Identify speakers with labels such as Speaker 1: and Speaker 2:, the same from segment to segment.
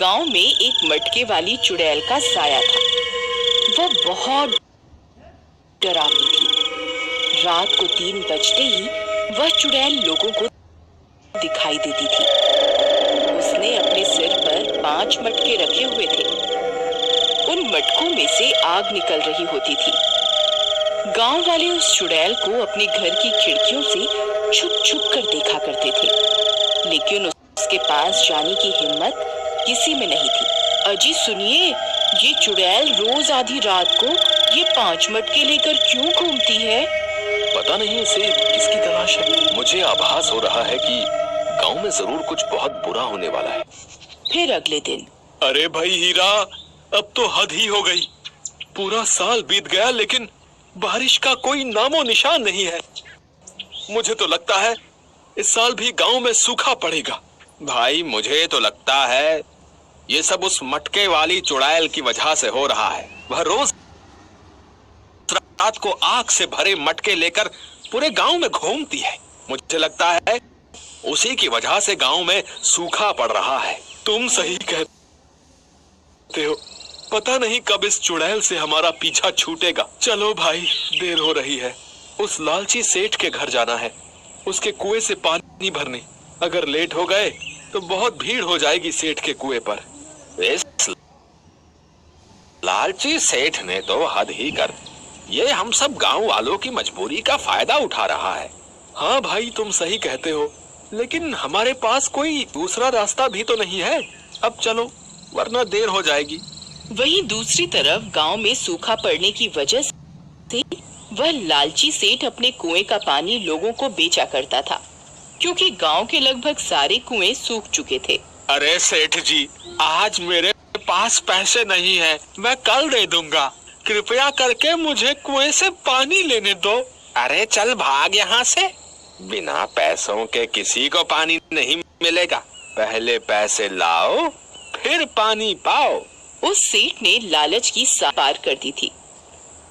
Speaker 1: गांव में एक मटके वाली चुड़ैल का साया था। वह बहुत डरावनी थी। रात को 3 बजते ही वह चुड़ैल लोगों को दिखाई देती थी। उसने अपने सिर पर 5 मटके रखे हुए थे। उन मटकों में से आग निकल रही होती थी। गांव वाले उस चुड़ैल को अपने घर की खिड़कियों से छुप छुप कर देखा करते थे, लेकिन उसके पास जाने की हिम्मत किसी में नहीं थी। अजी सुनिए, ये चुड़ैल रोज आधी रात को ये 5 मटके लेकर क्यों घूमती है?
Speaker 2: पता नहीं इसे किसकी तलाश है। मुझे आभास हो रहा है कि गांव में जरूर कुछ बहुत बुरा होने वाला है।
Speaker 1: फिर अगले दिन,
Speaker 2: अरे भाई हीरा, अब तो हद ही हो गई। पूरा साल बीत गया लेकिन बारिश का कोई नामो निशान नहीं है। मुझे तो लगता है इस साल भी गांव में सूखा पड़ेगा। भाई मुझे तो लगता है ये सब उस मटके वाली चुड़ैल की वजह से हो रहा है। वह रोज रात को आग से भरे मटके लेकर पूरे गांव में घूमती है। मुझे लगता है उसी की वजह से गांव में सूखा पड़ रहा है। तुम सही कहते हो। पता नहीं कब इस चुड़ैल से हमारा पीछा छूटेगा। चलो भाई, देर हो रही है। उस लालची सेठ के घर जाना है, उसके कुएं से पानी भरने। अगर लेट हो गए तो बहुत भीड़ हो जाएगी सेठ के कुएं पर। इस लालची सेठ ने तो हद ही कर। ये हम सब गांव वालों की मजबूरी का फायदा उठा रहा है। हाँ भाई, तुम सही कहते हो, लेकिन हमारे पास कोई दूसरा रास्ता भी तो नहीं है। अब चलो, वरना देर हो जाएगी।
Speaker 1: वहीं दूसरी तरफ गांव में सूखा पड़ने की वजह से वह लालची सेठ अपने कुएं का पानी लोगों को बेचा करता था, क्योंकि गांव के लगभग सारे कुएं सूख चुके थे।
Speaker 2: अरे सेठ जी, आज मेरे पास पैसे नहीं है, मैं कल दे दूंगा। कृपया करके मुझे कुएं से पानी लेने दो। अरे चल भाग यहाँ से। बिना पैसों के किसी को पानी नहीं मिलेगा। पहले पैसे लाओ, फिर पानी पाओ।
Speaker 1: उस सेठ ने लालच की सीमा पार कर दी थी।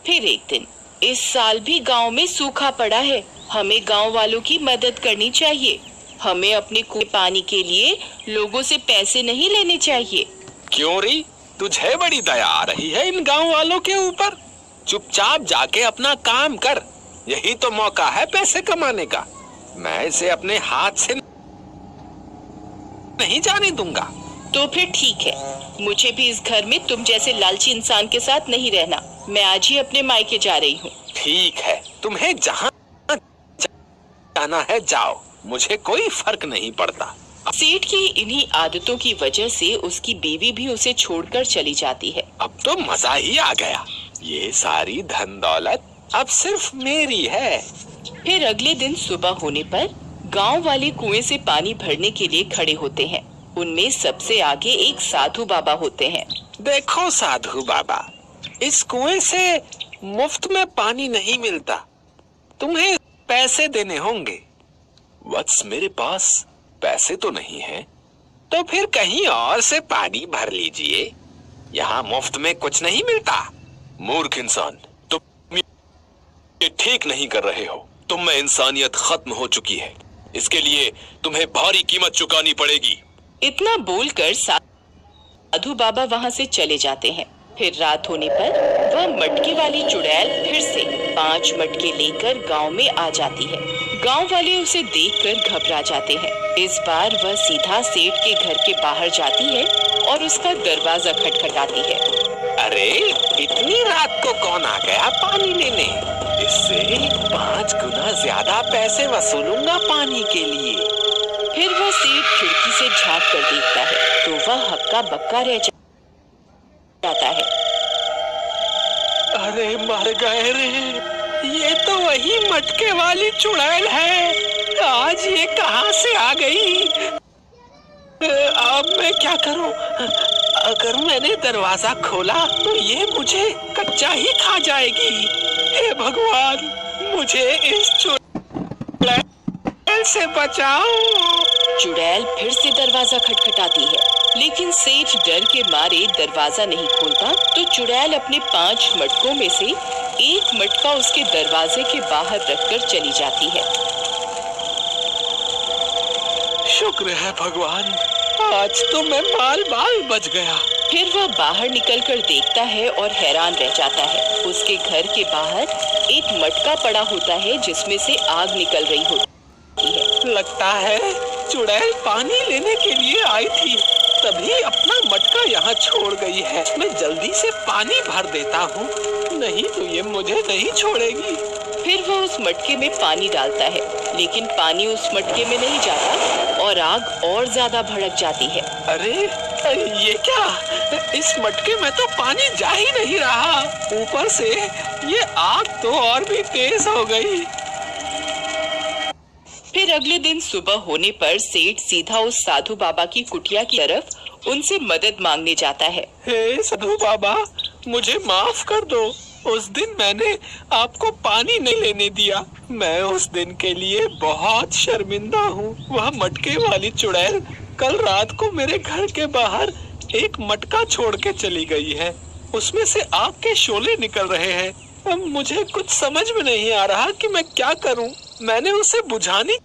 Speaker 1: फिर एक दिन, इस साल भी गांव में सूखा पड़ा है, हमें गांव वालों की मदद करनी चाहिए। हमें अपने कुएं पानी के लिए लोगों से पैसे नहीं लेने चाहिए।
Speaker 2: क्यों री, तुझे बड़ी दया आ रही है इन गांव वालों के ऊपर? चुपचाप जाके अपना काम कर। यही तो मौका है पैसे कमाने का। मैं इसे अपने हाथ से नहीं जाने दूंगा।
Speaker 1: तो फिर ठीक है, मुझे भी इस घर में तुम जैसे लालची इंसान के साथ नहीं रहना। मैं आज ही अपने मायके जा रही हूँ।
Speaker 2: ठीक है, तुम्हें जहाँ जाना है जाओ, मुझे कोई फर्क नहीं पड़ता।
Speaker 1: सेठ की इन्हीं आदतों की वजह से उसकी बीवी भी उसे छोड़कर चली जाती है।
Speaker 2: अब तो मजा ही आ गया। ये सारी धन दौलत अब सिर्फ मेरी है।
Speaker 1: फिर अगले दिन सुबह होने पर गांव वाले कुएं से पानी भरने के लिए खड़े होते हैं। उनमें सबसे आगे एक साधु बाबा होते हैं।
Speaker 2: देखो साधु बाबा, इस कुएं से मुफ्त में पानी नहीं मिलता, तुम्हें पैसे देने होंगे। वत्स, मेरे पास पैसे तो नहीं है। तो फिर कहीं और से पानी भर लीजिए, यहाँ मुफ्त में कुछ नहीं मिलता। मूर्ख इंसान, तुम ये ठीक नहीं कर रहे हो। तुम में इंसानियत खत्म हो चुकी है। इसके लिए तुम्हें भारी कीमत चुकानी पड़ेगी।
Speaker 1: इतना बोलकर साधु बाबा वहाँ से चले जाते हैं। फिर रात होने पर वह मटके वाली चुड़ैल फिर से 5 मटके लेकर गांव में आ जाती है। गांव वाले उसे देखकर घबरा जाते हैं। इस बार वह सीधा सेठ के घर के बाहर जाती है और उसका दरवाजा खटखटाती है।
Speaker 2: अरे इतनी रात को कौन आ गया पानी लेने? इससे 5 गुना ज्यादा पैसे वसूलूंगा पानी के लिए।
Speaker 1: फिर वह सेठ खिड़की से झांक कर देखता है तो वह हक्का बक्का रह जाता है।
Speaker 2: अरे मर गए रे, ये तो वही मटके वाली चुड़ैल है। आज ये कहाँ से आ गई? अब मैं क्या करूं? अगर मैंने दरवाजा खोला तो ये मुझे कच्चा ही खा जाएगी। हे भगवान, मुझे इस चुड़ैल से बचाओ।
Speaker 1: चुड़ैल फिर से दरवाजा खटखटाती है, लेकिन सेठ डर के मारे दरवाजा नहीं खोलता। तो चुड़ैल अपने 5 मटकों में से एक मटका उसके दरवाजे के बाहर रखकर चली जाती है।
Speaker 2: शुक्र है भगवान, आज तो मैं बाल बाल बच गया।
Speaker 1: फिर वह बाहर निकलकर देखता है और हैरान रह जाता है। उसके घर के बाहर एक मटका पड़ा होता है जिसमें से आग निकल रही होती है।
Speaker 2: लगता है चुड़ैल पानी लेने के लिए आई थी, तभी अपना मटका यहाँ छोड़ गई है। मैं जल्दी से पानी भर देता हूँ, नहीं तो ये मुझे नहीं छोड़ेगी।
Speaker 1: फिर वह उस मटके में पानी डालता है, लेकिन पानी उस मटके में नहीं जाता और आग और ज्यादा भड़क जाती है।
Speaker 2: अरे ये क्या, इस मटके में तो पानी जा ही नहीं रहा। ऊपर से ये आग तो और भी तेज हो गई।
Speaker 1: फिर अगले दिन सुबह होने पर सेठ सीधा उस साधु बाबा की कुटिया की तरफ उनसे मदद मांगने जाता है।
Speaker 2: हे साधु बाबा, मुझे माफ कर दो। उस दिन मैंने आपको पानी नहीं लेने दिया। मैं उस दिन के लिए बहुत शर्मिंदा हूँ। वह मटके वाली चुड़ैल कल रात को मेरे घर के बाहर एक मटका छोड़ के चली गई है। उसमें से आग के शोले निकल रहे हैं। अब मुझे कुछ समझ में नहीं आ रहा कि मैं क्या करूं। मैंने उसे बुझाने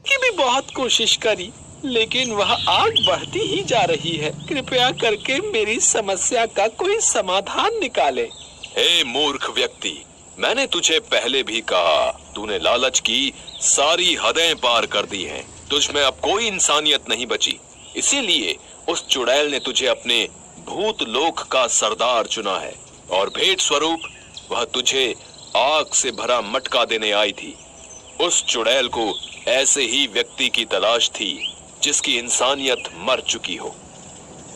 Speaker 2: की भी बहुत कोशिश करी, लेकिन वह आग बढ़ती ही जा रही है। कृपया करके मेरी समस्या का कोई समाधान निकाले।
Speaker 3: हे मूर्ख व्यक्ति, मैंने तुझे पहले भी कहा, तूने लालच की सारी हदें पार कर दी हैं। तुझ में अब कोई इंसानियत नहीं बची। इसीलिए उस चुड़ैल ने तुझे अपने भूत लोक का सरदार चुना है और भेंट स्वरूप वह तुझे आग से भरा मटका देने आई थी। उस चुड़ैल को ऐसे ही व्यक्ति की तलाश थी जिसकी इंसानियत मर चुकी हो।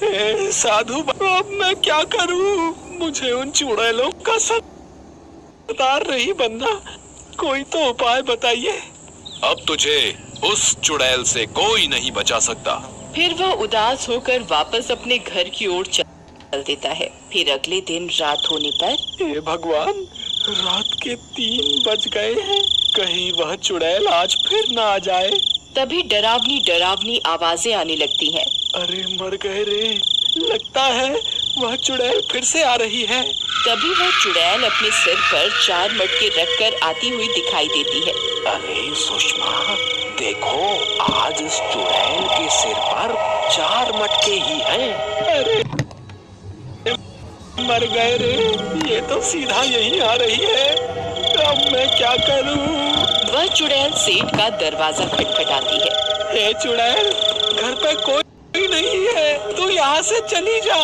Speaker 2: साधु बाबा, अब मैं क्या करूं? मुझे उन चुड़ैलों का सरदार नहीं बनना। कोई तो उपाय बताइए।
Speaker 3: अब तुझे उस चुड़ैल से कोई नहीं बचा सकता।
Speaker 1: फिर वह उदास होकर वापस अपने घर की ओर चल देता है। फिर अगले दिन रात होने पर,
Speaker 2: हे भगवान, रात के 3 बज गए हैं। कहीं वह चुड़ैल आज फिर ना आ जाए।
Speaker 1: तभी डरावनी डरावनी आवाजें आने लगती हैं।
Speaker 2: अरे मर गए रे, लगता है वह चुड़ैल फिर से आ रही है।
Speaker 1: तभी वह चुड़ैल अपने सिर पर 4 मटके रखकर आती हुई दिखाई देती है।
Speaker 2: अरे सुषमा, देखो, आज इस चुड़ैल के सिर पर 4 मटके ही हैं। अरे मर गए रे, ये तो सीधा यही आ रही है। अब मैं क्या करूं?
Speaker 1: वह चुड़ैल सेठ का दरवाजा खटखटाती है।
Speaker 2: हे चुड़ैल, घर पे कोई नहीं है, तू यहाँ से चली जा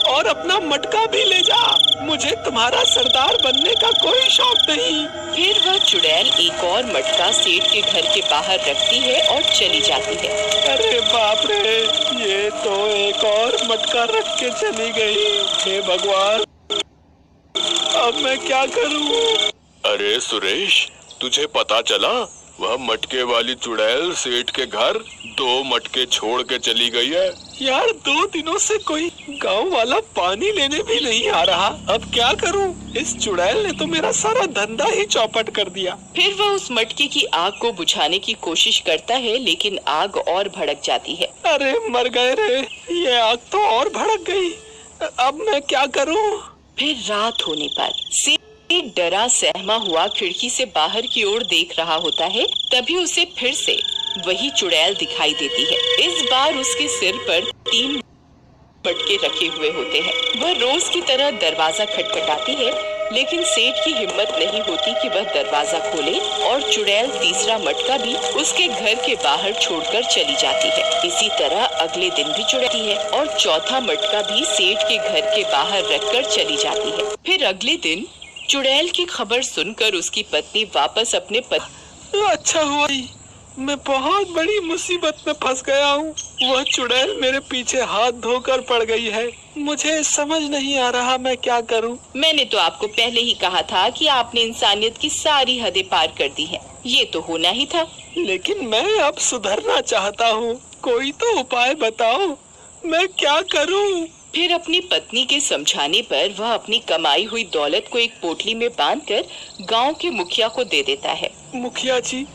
Speaker 2: और अपना मटका भी ले जा। मुझे तुम्हारा सरदार बनने का कोई शौक नहीं।
Speaker 1: फिर वह चुड़ैल एक और मटका सेठ के घर के बाहर रखती है और चली जाती है।
Speaker 2: अरे बाप रे, ये तो एक और मटका रख के चली गई। हे भगवान, अब मैं क्या करूं?
Speaker 3: अरे सुरेश, तुझे पता चला? वह मटके वाली चुड़ैल सेठ के घर 2 मटके छोड़ के चली गई है।
Speaker 2: यार, 2 दिनों से कोई गांव वाला पानी लेने भी नहीं आ रहा। अब क्या करूं? इस चुड़ैल ने तो मेरा सारा धंधा ही चौपट कर दिया।
Speaker 1: फिर वह उस मटके की आग को बुझाने की कोशिश करता है, लेकिन आग और भड़क जाती है।
Speaker 2: अरे मर गए रे, ये आग तो और भड़क गई। अब मैं क्या करूं?
Speaker 1: फिर रात होने पर सेठ डरा सहमा हुआ खिड़की से बाहर की ओर देख रहा होता है। तभी उसे फिर से वही चुड़ैल दिखाई देती है। इस बार उसके सिर पर 3 मटके रखे हुए होते हैं। वह रोज की तरह दरवाजा खटखटाती है, लेकिन सेठ की हिम्मत नहीं होती कि वह दरवाजा खोले और चुड़ैल तीसरा मटका भी उसके घर के बाहर छोड़कर चली जाती है। इसी तरह अगले दिन भी चुड़ैल है और चौथा मटका भी सेठ के घर के बाहर रखकर चली जाती है। फिर अगले दिन चुड़ैल की खबर सुनकर उसकी पत्नी वापस अपने
Speaker 2: अच्छा हुआ, मैं बहुत बड़ी मुसीबत में फंस गया हूँ। वह चुड़ैल मेरे पीछे हाथ धोकर पड़ गई है। मुझे समझ नहीं आ रहा मैं क्या करूँ।
Speaker 1: मैंने तो आपको पहले ही कहा था कि आपने इंसानियत की सारी हदें पार कर दी हैं। ये तो होना ही था।
Speaker 2: लेकिन मैं अब सुधरना चाहता हूँ। कोई तो उपाय बताओ, मैं क्या करूँ?
Speaker 1: फिर अपनी पत्नी के समझाने पर वह अपनी कमाई हुई दौलत को एक पोटली में बांधकर गांव के मुखिया को दे देता है।
Speaker 2: मुखिया जी,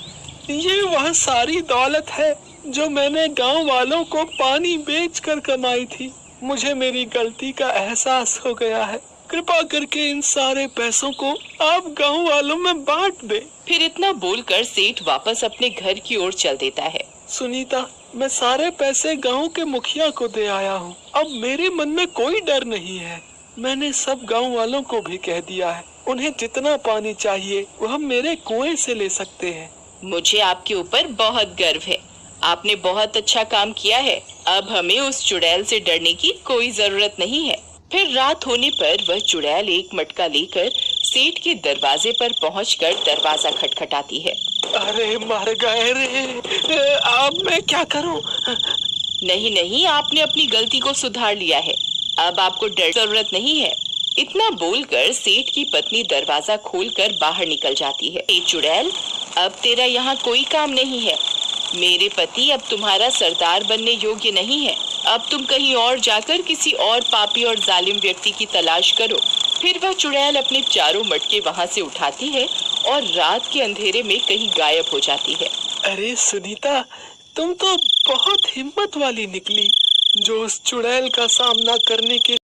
Speaker 2: ये वह सारी दौलत है जो मैंने गांव वालों को पानी बेचकर कमाई थी। मुझे मेरी गलती का एहसास हो गया है। कृपा करके इन सारे पैसों को आप गांव वालों में बांट दे।
Speaker 1: फिर इतना बोलकर सेठ वापस अपने घर की ओर चल देता है।
Speaker 2: सुनीता, मैं सारे पैसे गांव के मुखिया को दे आया हूँ। अब मेरे मन में कोई डर नहीं है। मैंने सब गांव वालों को भी कह दिया है। उन्हें जितना पानी चाहिए वो हम मेरे कुएं से ले सकते हैं।
Speaker 1: मुझे आपके ऊपर बहुत गर्व है। आपने बहुत अच्छा काम किया है। अब हमें उस चुड़ैल से डरने की कोई जरूरत नहीं है। फिर रात होने पर वह चुड़ैल एक मटका लेकर सेठ के दरवाजे पर पहुंचकर दरवाजा खटखटाती है।
Speaker 2: अरे मर गए रे, अब मैं क्या करूं?
Speaker 1: नहीं नहीं, आपने अपनी गलती को सुधार लिया है। अब आपको डर जरूरत नहीं है। इतना बोलकर सेठ की पत्नी दरवाजा खोलकर बाहर निकल जाती है। ए चुड़ैल, अब तेरा यहाँ कोई काम नहीं है। मेरे पति अब तुम्हारा सरदार बनने योग्य नहीं है। अब तुम कहीं और जाकर किसी और पापी और जालिम व्यक्ति की तलाश करो। फिर वह चुड़ैल अपने चारों मटके वहाँ से उठाती है और रात के अंधेरे में कहीं गायब हो जाती है।
Speaker 2: अरे सुनीता, तुम तो बहुत हिम्मत वाली निकली, जो उस चुड़ैल का सामना करने के